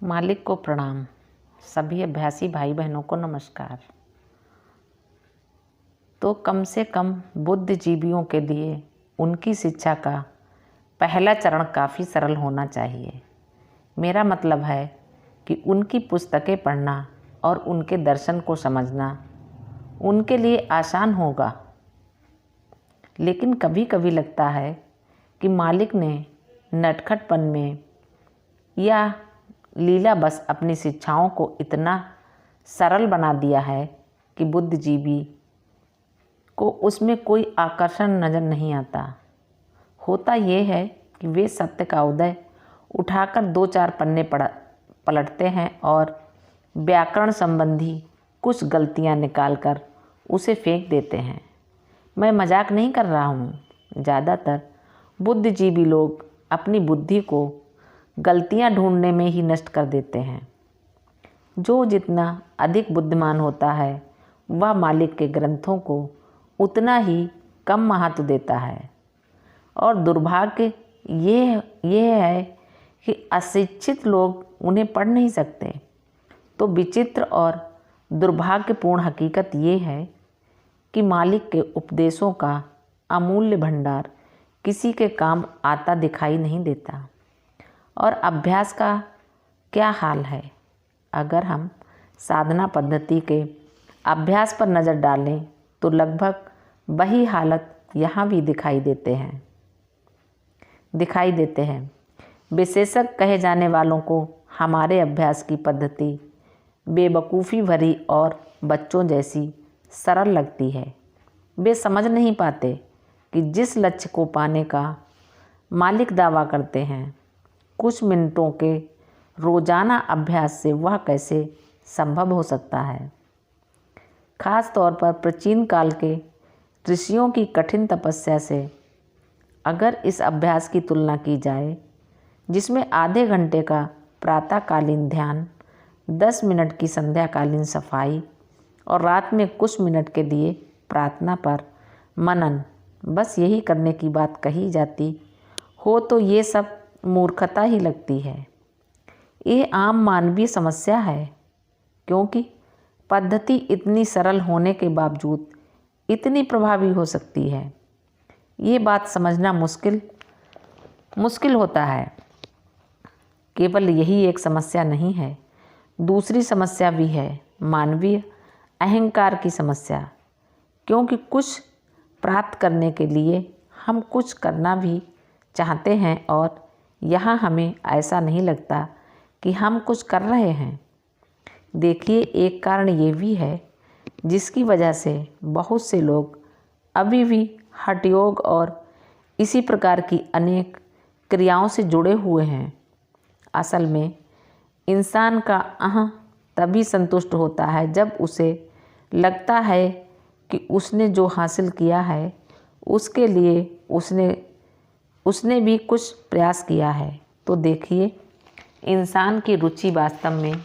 मालिक को प्रणाम। सभी अभ्यासी भाई बहनों को नमस्कार। तो कम से कम बुद्धिजीवियों के लिए उनकी शिक्षा का पहला चरण काफ़ी सरल होना चाहिए। मेरा मतलब है कि उनकी पुस्तकें पढ़ना और उनके दर्शन को समझना उनके लिए आसान होगा। लेकिन कभी कभी लगता है कि मालिक ने नटखटपन में या लीला बस अपनी शिक्षाओं को इतना सरल बना दिया है कि बुद्धिजीवी को उसमें कोई आकर्षण नज़र नहीं आता। होता ये है कि वे सत्य का उदय उठाकर 2-4 पन्ने पलटते हैं और व्याकरण संबंधी कुछ गलतियां निकालकर उसे फेंक देते हैं। मैं मजाक नहीं कर रहा हूँ। ज़्यादातर बुद्धिजीवी लोग अपनी बुद्धि को गलतियां ढूंढने में ही नष्ट कर देते हैं। जो जितना अधिक बुद्धिमान होता है वह मालिक के ग्रंथों को उतना ही कम महत्व देता है। और दुर्भाग्य ये है कि अशिक्षित लोग उन्हें पढ़ नहीं सकते। तो विचित्र और दुर्भाग्यपूर्ण हकीकत ये है कि मालिक के उपदेशों का अमूल्य भंडार किसी के काम आता दिखाई नहीं देता। और अभ्यास का क्या हाल है? अगर हम साधना पद्धति के अभ्यास पर नज़र डालें तो लगभग वही हालत यहाँ भी दिखाई देते हैं। विशेषज्ञ कहे जाने वालों को हमारे अभ्यास की पद्धति बेवकूफ़ी भरी और बच्चों जैसी सरल लगती है। वे समझ नहीं पाते कि जिस लक्ष्य को पाने का मालिक दावा करते हैं, कुछ मिनटों के रोज़ाना अभ्यास से वह कैसे संभव हो सकता है। ख़ास तौर पर प्राचीन काल के ऋषियों की कठिन तपस्या से अगर इस अभ्यास की तुलना की जाए, जिसमें आधे घंटे का प्रातःकालीन ध्यान, 10 मिनट की संध्याकालीन सफाई और रात में कुछ मिनट के लिए प्रार्थना पर मनन, बस यही करने की बात कही जाती हो तो ये सब मूर्खता ही लगती है। ये आम मानवीय समस्या है, क्योंकि पद्धति इतनी सरल होने के बावजूद इतनी प्रभावी हो सकती है। ये बात समझना मुश्किल होता है। केवल यही एक समस्या नहीं है, दूसरी समस्या भी है, मानवीय अहंकार की समस्या। क्योंकि कुछ प्राप्त करने के लिए हम कुछ करना भी चाहते हैं और यहाँ हमें ऐसा नहीं लगता कि हम कुछ कर रहे हैं। देखिए, एक कारण ये भी है जिसकी वजह से बहुत से लोग अभी भी हठयोग और इसी प्रकार की अनेक क्रियाओं से जुड़े हुए हैं। असल में इंसान का अहं तभी संतुष्ट होता है जब उसे लगता है कि उसने जो हासिल किया है उसके लिए उसने भी कुछ प्रयास किया है। तो देखिए, इंसान की रुचि वास्तव में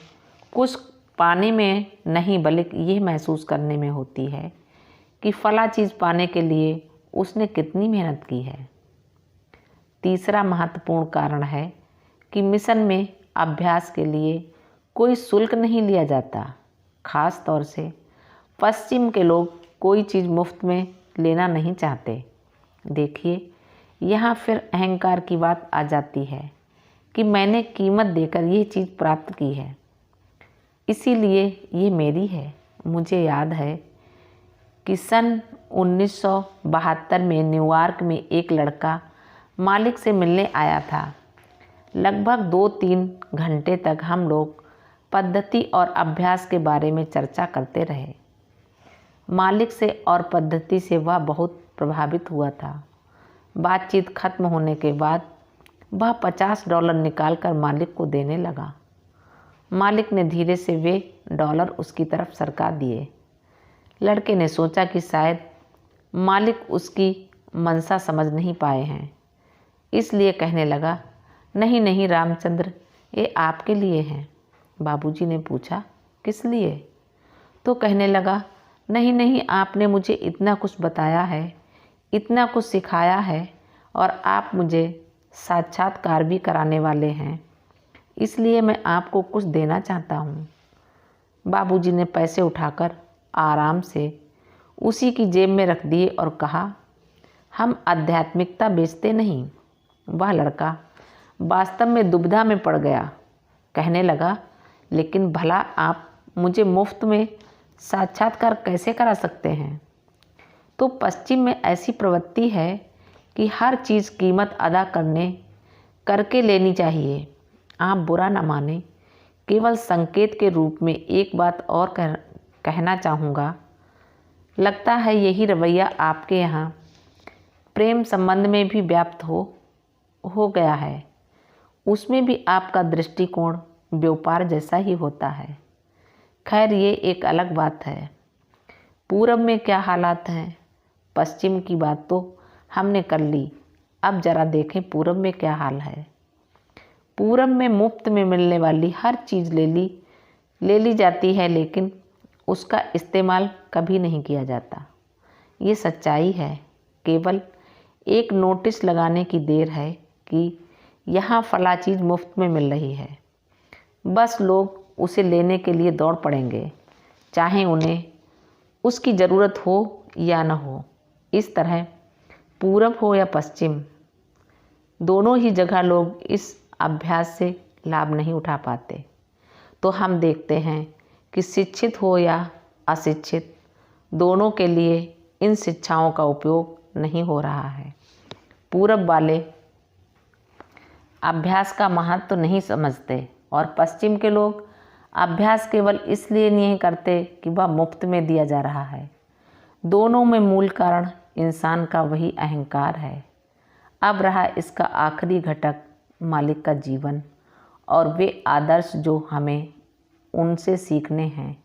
कुछ पाने में नहीं बल्कि ये महसूस करने में होती है कि फला चीज़ पाने के लिए उसने कितनी मेहनत की है। तीसरा महत्वपूर्ण कारण है कि मिशन में अभ्यास के लिए कोई शुल्क नहीं लिया जाता। खास तौर से पश्चिम के लोग कोई चीज़ मुफ्त में लेना नहीं चाहते। देखिए, यहाँ फिर अहंकार की बात आ जाती है कि मैंने कीमत देकर ये चीज़ प्राप्त की है, इसीलिए ये मेरी है। मुझे याद है कि सन 1972 में न्यूयॉर्क में एक लड़का मालिक से मिलने आया था। लगभग 2-3 घंटे तक हम लोग पद्धति और अभ्यास के बारे में चर्चा करते रहे। मालिक से और पद्धति से वह बहुत प्रभावित हुआ था। बातचीत खत्म होने के बाद वह $50 निकालकर मालिक को देने लगा। मालिक ने धीरे से वे डॉलर उसकी तरफ सरका दिए। लड़के ने सोचा कि शायद मालिक उसकी मंशा समझ नहीं पाए हैं, इसलिए कहने लगा, नहीं नहीं रामचंद्र, ये आपके लिए हैं। बाबूजी ने पूछा, किस लिए? तो कहने लगा, नहीं नहीं, आपने मुझे इतना कुछ बताया है, इतना कुछ सिखाया है और आप मुझे साक्षात्कार भी कराने वाले हैं, इसलिए मैं आपको कुछ देना चाहता हूँ। बाबूजी ने पैसे उठाकर आराम से उसी की जेब में रख दिए और कहा, हम आध्यात्मिकता बेचते नहीं। वह लड़का वास्तव में दुविधा में पड़ गया। कहने लगा, लेकिन भला आप मुझे मुफ्त में साक्षात्कार कैसे करा सकते हैं? तो पश्चिम में ऐसी प्रवृत्ति है कि हर चीज़ कीमत अदा करके लेनी चाहिए। आप बुरा न माने, केवल संकेत के रूप में एक बात और कहना चाहूँगा। लगता है यही रवैया आपके यहाँ प्रेम संबंध में भी व्याप्त हो गया है। उसमें भी आपका दृष्टिकोण व्यापार जैसा ही होता है। खैर, ये एक अलग बात है। पूरब में क्या हालात हैं? पश्चिम की बात तो हमने कर ली, अब जरा देखें पूरब में क्या हाल है। पूरब में मुफ्त में मिलने वाली हर चीज़ ले ली जाती है, लेकिन उसका इस्तेमाल कभी नहीं किया जाता। ये सच्चाई है। केवल एक नोटिस लगाने की देर है कि यहाँ फला चीज़ मुफ्त में मिल रही है। बस लोग उसे लेने के लिए दौड़ पड़ेंगे, चाहे उन्हें उसकी ज़रूरत हो या न हो। इस तरह पूरब हो या पश्चिम, दोनों ही जगह लोग इस अभ्यास से लाभ नहीं उठा पाते। तो हम देखते हैं कि शिक्षित हो या अशिक्षित, दोनों के लिए इन शिक्षाओं का उपयोग नहीं हो रहा है। पूरब वाले अभ्यास का महत्व तो नहीं समझते और पश्चिम के लोग अभ्यास केवल इसलिए नहीं करते कि वह मुफ्त में दिया जा रहा है। दोनों में मूल कारण इंसान का वही अहंकार है। अब रहा इसका आखिरी घटक, मालिक का जीवन और वे आदर्श जो हमें उनसे सीखने हैं।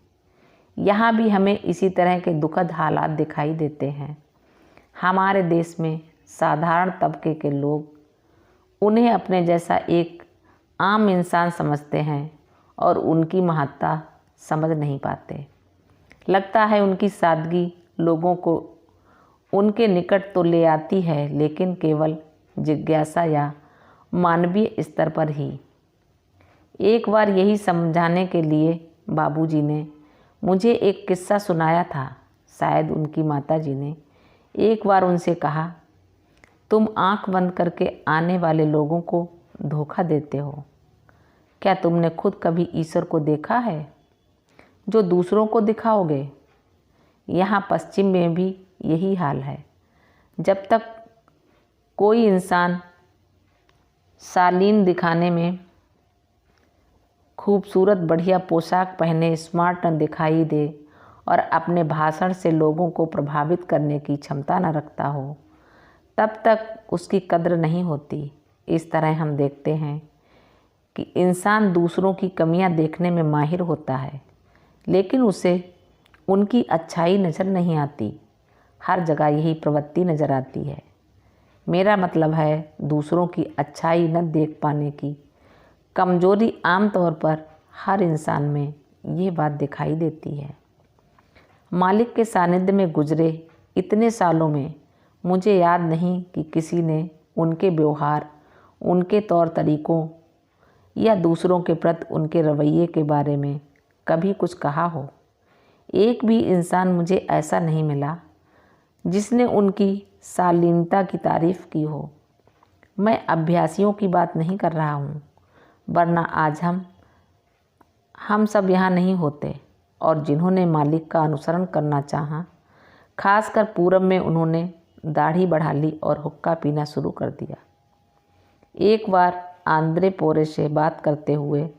यहाँ भी हमें इसी तरह के दुखद हालात दिखाई देते हैं। हमारे देश में साधारण तबके के लोग उन्हें अपने जैसा एक आम इंसान समझते हैं और उनकी महत्ता समझ नहीं पाते। लगता है उनकी सादगी लोगों को उनके निकट तो ले आती है, लेकिन केवल जिज्ञासा या मानवीय स्तर पर ही। एक बार यही समझाने के लिए बाबूजी ने मुझे एक किस्सा सुनाया था। शायद उनकी माताजी ने एक बार उनसे कहा, तुम आंख बंद करके आने वाले लोगों को धोखा देते हो। क्या तुमने खुद कभी ईश्वर को देखा है जो दूसरों को दिखाओगे? यहाँ पश्चिम में भी यही हाल है। जब तक कोई इंसान शालीन दिखाने में खूबसूरत बढ़िया पोशाक पहने स्मार्ट न दिखाई दे और अपने भाषण से लोगों को प्रभावित करने की क्षमता न रखता हो, तब तक उसकी कद्र नहीं होती। इस तरह हम देखते हैं कि इंसान दूसरों की कमियां देखने में माहिर होता है, लेकिन उसे उनकी अच्छाई नज़र नहीं आती। हर जगह यही प्रवृत्ति नज़र आती है। मेरा मतलब है, दूसरों की अच्छाई न देख पाने की कमजोरी आमतौर पर हर इंसान में ये बात दिखाई देती है। मालिक के सानिध्य में गुजरे इतने सालों में मुझे याद नहीं कि किसी ने उनके व्यवहार, उनके तौर तरीक़ों या दूसरों के प्रति उनके रवैये के बारे में कभी कुछ कहा हो। एक भी इंसान मुझे ऐसा नहीं मिला जिसने उनकी शालीनता की तारीफ़ की हो। मैं अभ्यासियों की बात नहीं कर रहा हूँ, वरना आज हम सब यहाँ नहीं होते। और जिन्होंने मालिक का अनुसरण करना चाहा, खासकर पूरब में, उन्होंने दाढ़ी बढ़ा ली और हुक्का पीना शुरू कर दिया। एक बार आंद्रे पोरे से बात करते हुए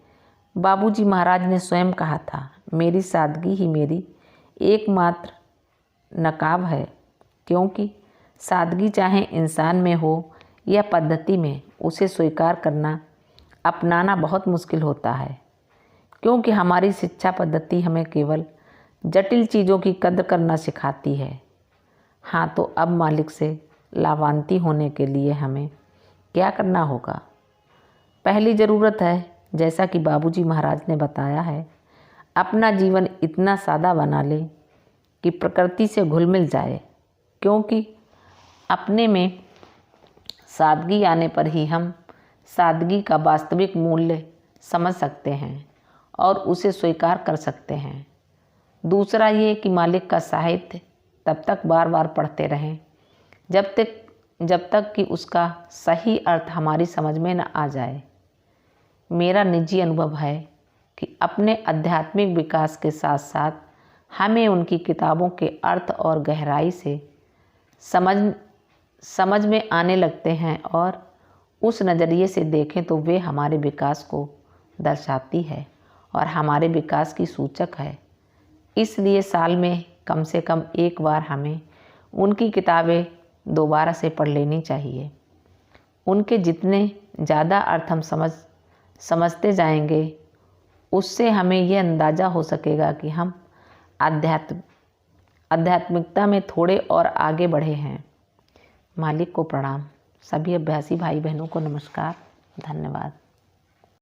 बाबूजी महाराज ने स्वयं कहा था, मेरी सादगी ही मेरी एकमात्र नकाब है, क्योंकि सादगी चाहे इंसान में हो या पद्धति में, उसे स्वीकार करना, अपनाना बहुत मुश्किल होता है, क्योंकि हमारी शिक्षा पद्धति हमें केवल जटिल चीज़ों की कद्र करना सिखाती है। हाँ, तो अब मालिक से लाभान्वित होने के लिए हमें क्या करना होगा? पहली ज़रूरत है, जैसा कि बाबूजी महाराज ने बताया है, अपना जीवन इतना सादा बना ले कि प्रकृति से घुल मिल जाए, क्योंकि अपने में सादगी आने पर ही हम सादगी का वास्तविक मूल्य समझ सकते हैं और उसे स्वीकार कर सकते हैं। दूसरा ये कि मालिक का साहित्य तब तक बार बार पढ़ते रहें जब तक कि उसका सही अर्थ हमारी समझ में न आ जाए। मेरा निजी अनुभव है कि अपने आध्यात्मिक विकास के साथ साथ हमें उनकी किताबों के अर्थ और गहराई से समझ में आने लगते हैं और उस नज़रिए से देखें तो वे हमारे विकास को दर्शाती है और हमारे विकास की सूचक है। इसलिए साल में कम से कम एक बार हमें उनकी किताबें दोबारा से पढ़ लेनी चाहिए। उनके जितने ज़्यादा अर्थ हम समझते जाएंगे, उससे हमें यह अंदाज़ा हो सकेगा कि हम आध्यात्मिकता में थोड़े और आगे बढ़े हैं। मालिक को प्रणाम। सभी अभ्यासी भाई बहनों को नमस्कार। धन्यवाद।